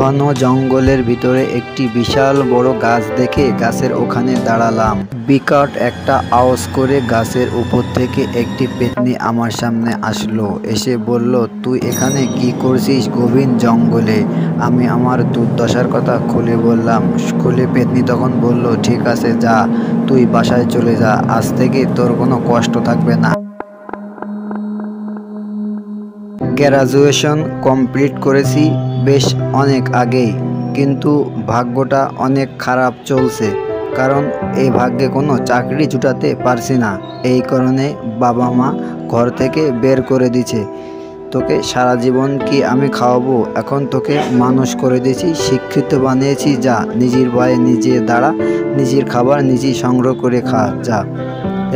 ঘন জঙ্গলের ভিতরে একটি বিশাল বড় গাছ দেখে গাছের ওখানে দাঁড়ালাম। বিকট একটা আওয়াজ করে গাছের উপর থেকে একটি পেত্নী আমার সামনে আসলো। এসে বলল, তুই এখানে কি করছিস গভীর জঙ্গলে? আমি আমার দুর্দশার কথা খুলে বললাম। খুলে পেত্নী তখন বলল, ঠিক আছে, যা, তুই বাসায় চলে যা, আজ থেকে তোর কোনো কষ্ট থাকবে না। গ্র্যাজুয়েশন কমপ্লিট করেছি বেশ অনেক আগেই, কিন্তু ভাগ্যটা অনেক খারাপ চলছে, কারণ এই ভাগ্যে কোনো চাকরি জুটাতে পারছি না। এই কারণে বাবা মা ঘর থেকে বের করে দিছে। তোকে সারা জীবন কি আমি খাওয়াবো? এখন তোকে মানুষ করে দিয়েছি, শিক্ষিত বানিয়েছি, যা নিজের পায়ে নিজে দাঁড়া, নিজের খাবার নিজেই সংগ্রহ করে খা, যা।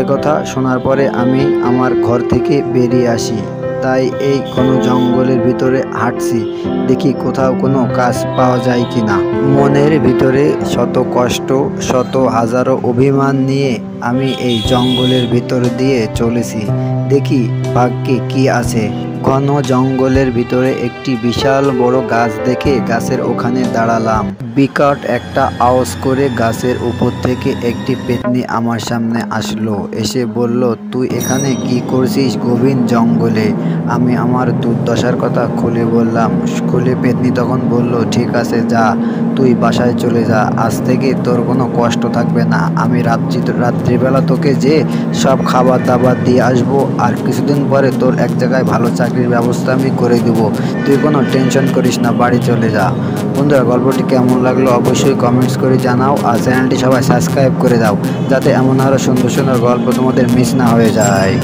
একথা শোনার পরে আমি আমার ঘর থেকে বেরিয়ে আসি। তাই এই কোনো জঙ্গলের ভিতরে হাঁটছি, দেখি কোথাও কোনো কাজ পাওয়া যায় কি না। মনের ভিতরে শত কষ্ট, শত হাজারো অভিমান নিয়ে আমি এই জঙ্গলের ভিতর দিয়ে চলেছি, দেখি ভাগ্যে কি আছে। ঘন জঙ্গলের ভিতরে একটি বিশাল বড় গাছ দেখে গাছের ওখানে দাঁড়ালাম। বিকট একটা আওয়াজ করে গাছের উপর থেকে একটি পেত্নী আমার সামনে আসলো। এসে বলল, তুই এখানে কি করছিস গভীর জঙ্গলে? আমি আমার দুর্দশার কথা খুলে বললাম। খুলে পেত্নী তখন বলল, ঠিক আছে, যা, তুই বাসায় চলে যা, আজ থেকে তোর কোনো কষ্ট থাকবে না। আমি রাত্রিবেলা তোকে যে সব খাবার দাবার দিয়ে আসবো, আর কিছুদিন পরে তোর এক জায়গায় ভালো চাকরির ব্যবস্থা আমি করে দেবো। তুই কোনো টেনশন করিস না, বাড়ি চলে যা। বন্ধুরা, গল্পটি কেমন লাগলো অবশ্যই কমেন্টস করে জানাও, আর চ্যানেলটি সবাই সাবস্ক্রাইব করে দাও, যাতে এমন আরও সুন্দর সুন্দর গল্প তোমাদের মিস না হয়ে যায়।